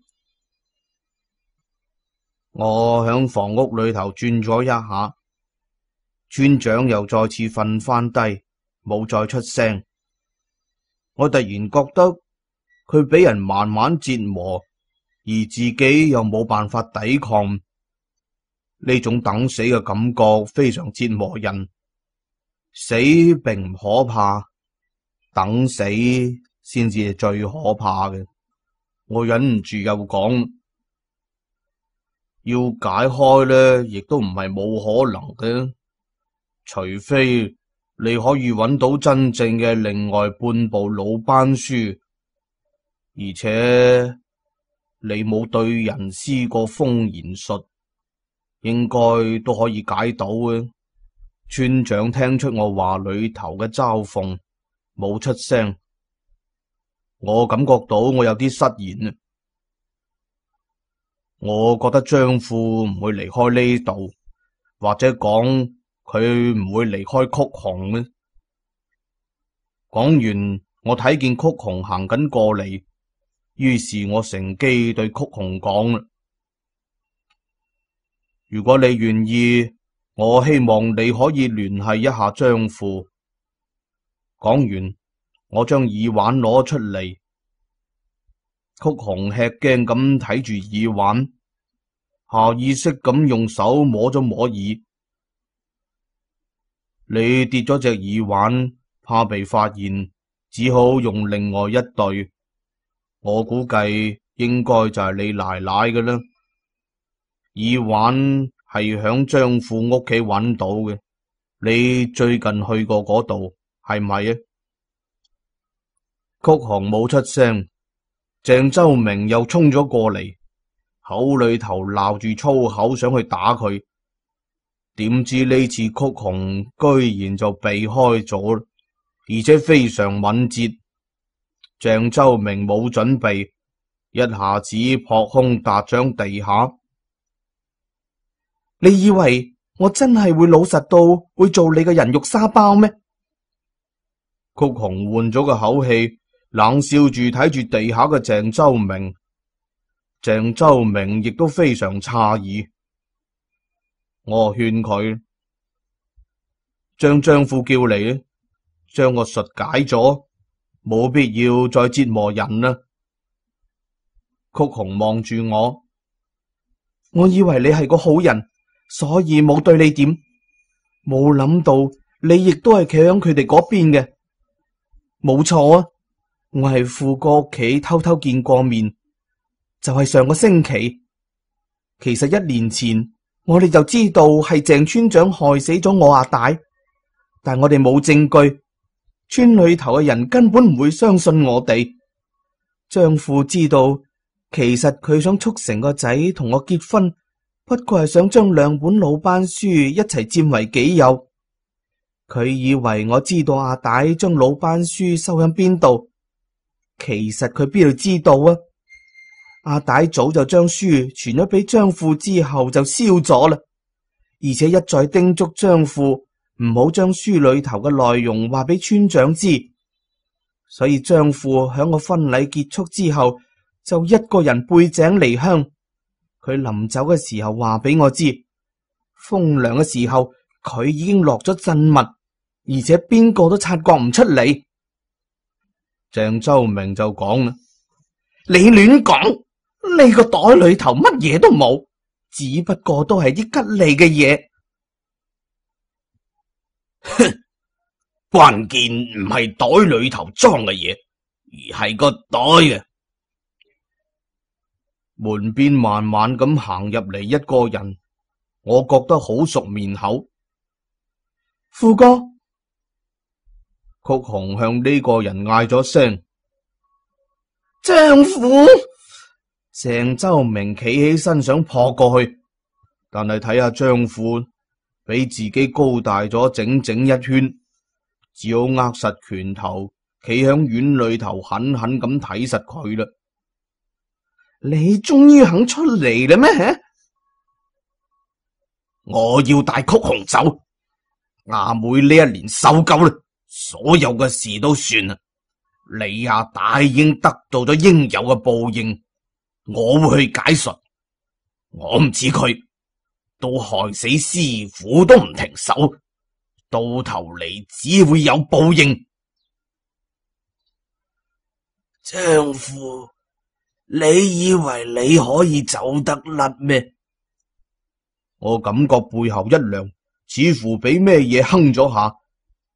我響房屋裏頭轉咗一下，村長又再次瞓翻低，冇再出聲。我突然覺得佢俾人慢慢折磨，而自己又冇辦法抵抗，呢種等死嘅感覺非常折磨人。死並唔可怕，等死先至係最可怕嘅。我忍唔住又講，要解開呢，亦都唔係冇可能嘅，除非你可以揾到真正嘅另外半部老班書，而且你冇對人施過風言術，應該都可以解到嘅。村長聽出我話裏頭嘅嘲諷，冇出聲。我感覺到我有啲失言啊！我覺得張富唔會離開呢度，或者講佢唔會離開曲雄呢。講完，我睇見曲雄行緊過嚟，於是我乘機對曲雄講啦：如果你願意，我希望你可以聯繫一下張富。講完，我將耳環攞出嚟，曲雄吃驚咁睇住耳環，下意識咁用手摸咗摸耳。你跌咗隻耳環，怕被發現，只好用另外一對。我估計應該就係你奶奶嘅啦。耳環係響張富屋企揾到嘅，你最近去過嗰度係咪啊？曲雄冇出聲，鄭周明又衝咗過嚟，口裏頭鬧住粗口，想去打佢。點知呢次曲雄居然就避開咗，而且非常敏捷。鄭周明冇準備，一下子撲空踏掌地下。你以為我真係會老實到會做你嘅人肉沙包咩？曲紅換咗個口氣，冷笑住睇住地下嘅鄭周明。鄭周明亦都非常詫異。我勸佢將張富叫嚟，將個術解咗，冇必要再折磨人啦。曲紅望住我以為你係個好人，所以冇對你點，冇諗到你亦都係企喺佢哋嗰邊嘅。冇錯啊，我係富哥屋企偷偷見過面，就係上個星期。其實1年前我哋就知道係鄭村長害死咗我阿大，但我哋冇證據，村裏頭嘅人根本唔會相信我哋。張富知道，其實佢想促成個仔同我結婚，不過係想將2本老班書一齊佔為己有。佢以為我知道阿大將老班書收喺邊度，其實佢邊度知道啊？阿大早就將書傳咗俾張富之後就燒咗啦，而且一再叮囑張富唔好將書裏頭嘅內容話俾村長知。所以張富響我婚禮結束之後就一個人背井離鄉。佢臨走嘅時候話俾我知，風涼嘅時候佢已經落咗鎮物，而且邊個都察覺唔出嚟。鄭周明就講啦：你亂講，你個袋裏頭乜嘢都冇，只不過都係啲吉利嘅嘢。哼，關鍵唔係袋裏頭裝嘅嘢，而係個袋嘅。門邊慢慢咁行入嚟一個人，我覺得好熟面口。富哥，曲紅向呢個人嗌咗聲。張富，鄭周明企起身想撲過去，但係睇下張富比自己高大咗整整一圈，只好握實拳頭，企響院裏頭狠狠咁睇實佢啦。你終於肯出嚟啦咩？我要帶曲紅走。阿妹呢1年受夠啦，所有嘅事都算啦。你阿大已經得到咗應有嘅報應，我會去解術。我唔似佢，都害死師傅都唔停手，到頭嚟只會有報應。張富，你以為你可以走得甩咩？我感覺背後一涼，似乎俾咩嘢哼咗下，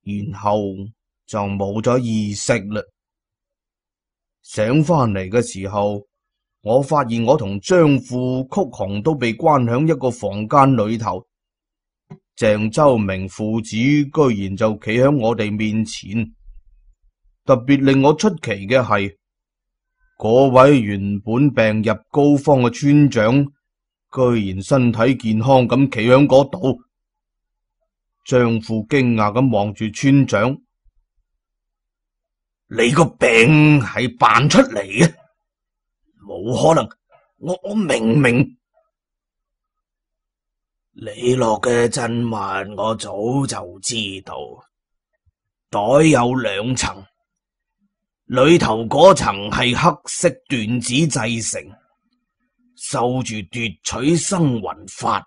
然後就冇咗意識啦。醒翻嚟嘅時候，我發現我同張富、曲紅都被關響一個房間裏頭。鄭周明父子居然就企喺我哋面前。特別令我出奇嘅係，嗰位原本病入膏肓嘅村長，居然身體健康咁企喺嗰度。張富驚訝咁望住村長。你個病係扮出嚟嘅，冇可能。我明明你落嘅鎮物，我早就知道。袋有2層，裏頭嗰層係黑色緞子製成，繡住奪取生魂法。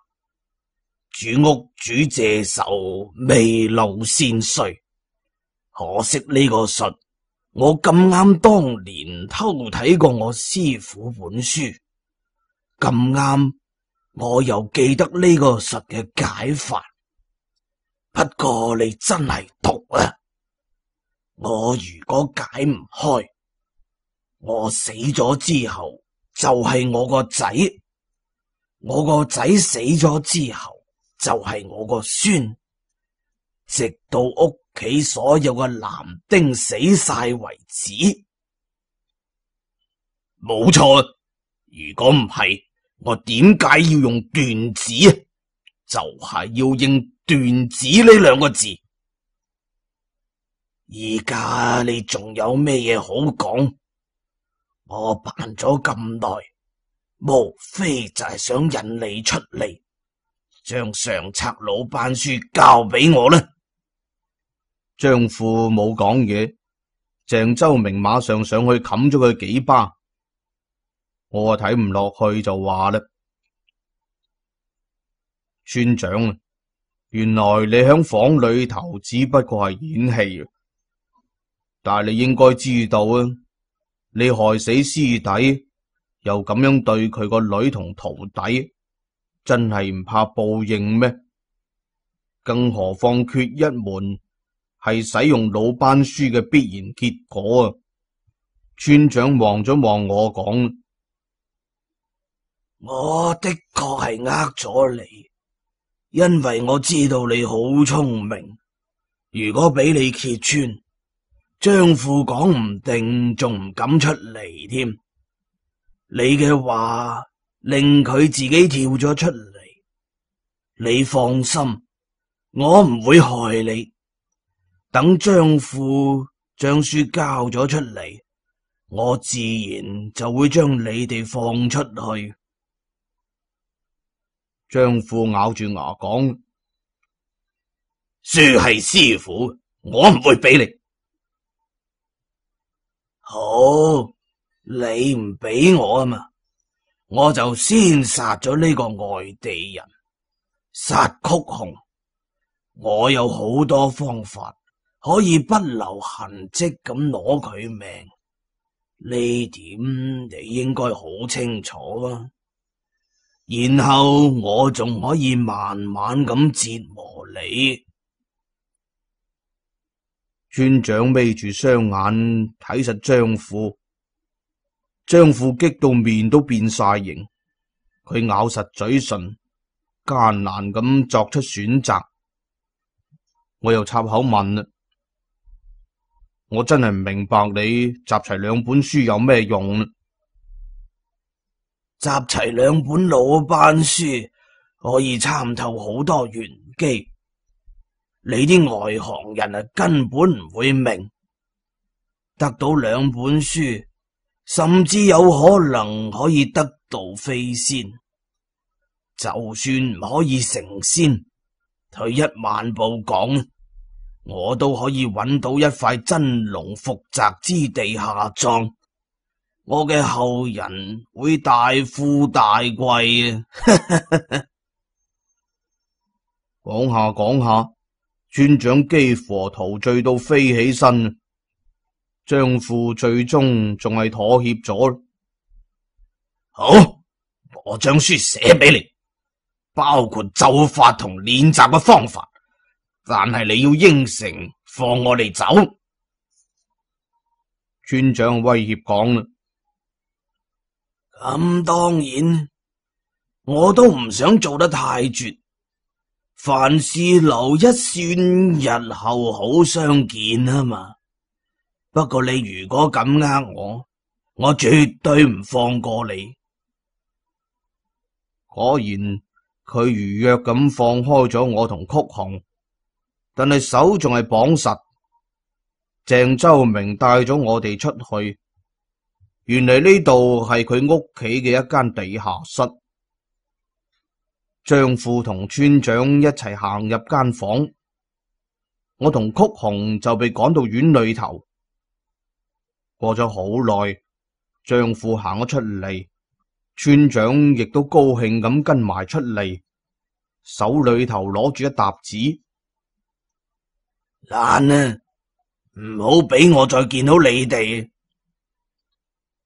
主屋主謝壽未老先衰，可惜呢個術。我咁啱當年偷睇過我師傅本書，咁啱我又記得呢個術嘅解法。不過你真係毒啊！我如果解唔開，我死咗之後就係我個仔，我個仔死咗之後就係我個孫，直到屋企所有嘅男丁死晒為止。冇錯，如果唔係，我點解要用斷子啊？就係要應斷子呢2個字。而家你仲有咩嘢好講？我扮咗咁耐，無非就係想引你出嚟，將上冊魯班書交俾我啦。張富冇講嘢，鄭周明馬上上去冚咗佢幾巴。我睇唔落去就話啦，村長啊，原來你響房裏頭只不過係演戲，但係你應該知道啊，你害死師弟又咁樣對佢個女同徒弟，真係唔怕報應咩？更何況缺一門係使用魯班書嘅必然結果啊！村長望咗望我講，我的確係呃咗你，因為我知道你好聰明。如果俾你揭穿，張富講唔定仲唔敢出嚟添。你嘅話令佢自己跳咗出嚟，你放心，我唔會害你。等張富將書交咗出嚟，我自然就會將你哋放出去。張富咬住牙講，書係師傅，我唔會俾你。好，你唔俾我啊嘛，我就先殺咗呢個外地人，殺曲紅。我有好多方法可以不留痕跡咁攞佢命，呢點你應該好清楚啊。然後我仲可以慢慢咁折磨你。村長眯住雙眼睇實張富，張富激到面都變晒形，佢咬實嘴唇，艱難咁作出選擇。我又插口問啦，我真係唔明白你集齊兩本書有咩用呢？集齊兩本魯班書可以參透好多玄機，你啲外行人啊根本唔會明。得到兩本書，甚至有可能可以得道飛仙。就算唔可以成仙，退一萬步講，我都可以揾到一塊真龍伏澤之地下葬。我嘅後人會大富大貴啊！講下講下，村長幾乎陶醉到飛起身。張富最終仲係妥協咗。好，我將書寫俾你，包括咒法同練習嘅方法，但係你要應承放我哋走。村長威脅講啦。咁當然，我都唔想做得太絕。凡事留一線，日後好相見啊嘛。不過你如果咁呃我絕對唔放過你。果然，佢如約咁放開咗我同曲紅，但係手仲係綁實。鄭周明帶咗我哋出去。原嚟呢度係佢屋企嘅一間地下室。張富同村長一齊行入間房，我同曲紅就被趕到院裏頭。過咗好耐，張富行咗出嚟，村長亦都高興咁跟埋出嚟，手裏頭攞住一沓紙。難啊，唔好俾我再見到你哋。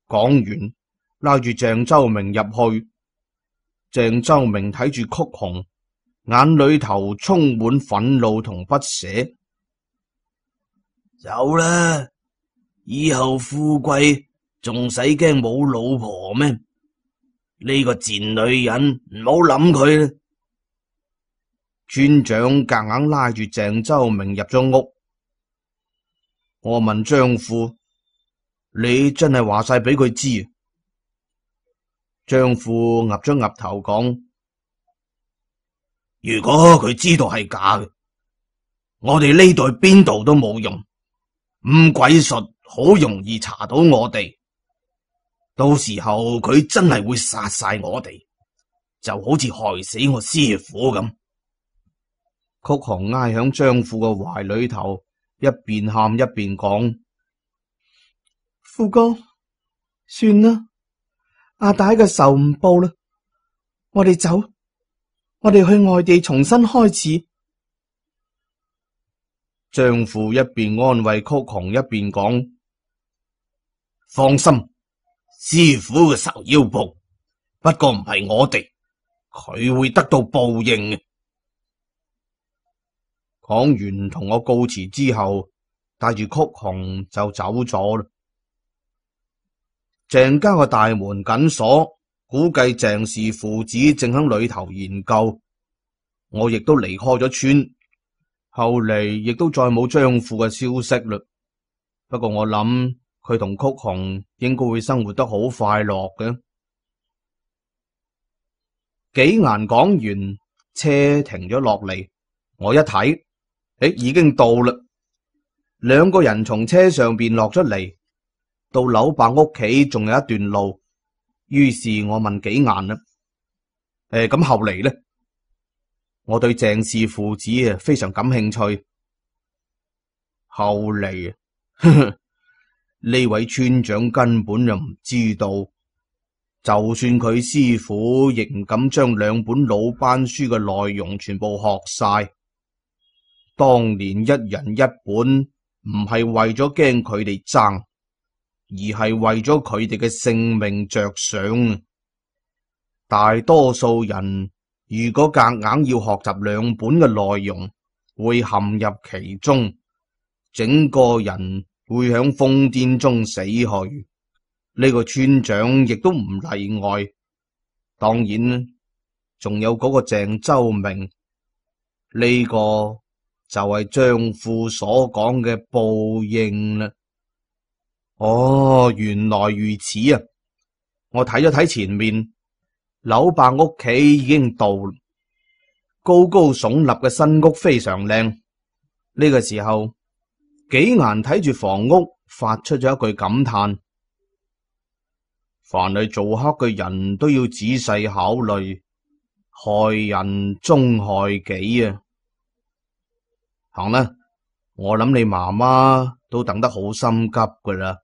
講完，拉住鄭周明入去。鄭周明睇住曲紅，眼裏頭充滿憤怒同不捨。走啦，以後富貴仲使驚冇老婆咩？呢個賤女人唔好諗佢啦。村長夾硬拉住鄭周明入咗屋。我問張富，你真係話晒俾佢知？張富岌咗岌頭講，如果佢知道係假嘅，我哋呢代邊度都冇用。五鬼術好容易查到我哋，到時候佢真係會殺晒我哋。就好似害死我師傅咁。曲雄挨響張父嘅懷裏頭，一邊喊一邊講：父哥，算啦，阿大嘅仇唔報啦，我哋走，我哋去外地重新開始。張父一邊安慰曲雄，一邊講：放心，師傅嘅仇要報，不過唔係我哋，佢會得到報應嘅。講完同我告辭之後，帶住曲雄就走咗啦。鄭家嘅大門緊鎖，估計鄭氏父子正喺裏頭研究。我亦都離開咗村，後嚟亦都再冇張父嘅消息啦。不過我諗佢同曲雄應該會生活得好快樂嘅。紀顏講完，車停咗落嚟，我一睇，已經到啦。兩個人從車上邊落出嚟，到柳伯屋企仲有一段路。於是我問紀顏啦：咁後嚟呢？我對鄭氏父子非常感興趣。後嚟呢位村長根本就唔知道，就算佢師傅亦唔敢將兩本老班書嘅內容全部學晒。當年一人一本，唔係為咗驚佢哋爭，而係為咗佢哋嘅性命着想。大多數人如果夾硬要學習兩本嘅內容，會陷入其中，整個人會響瘋癲中死去。呢個村長亦都唔例外。當然，仲有嗰個鄭周明，呢個就係張父所講嘅報應啦。哦，原來如此啊！我睇咗睇前面，柳伯屋企已經到，高高聳立嘅新屋非常靚。呢個時候，紀顏睇住房屋，發出咗一句感嘆：凡係做黑嘅人都要仔細考慮，害人終害己啊！行啦，我諗你媽媽都等得好心急噶啦。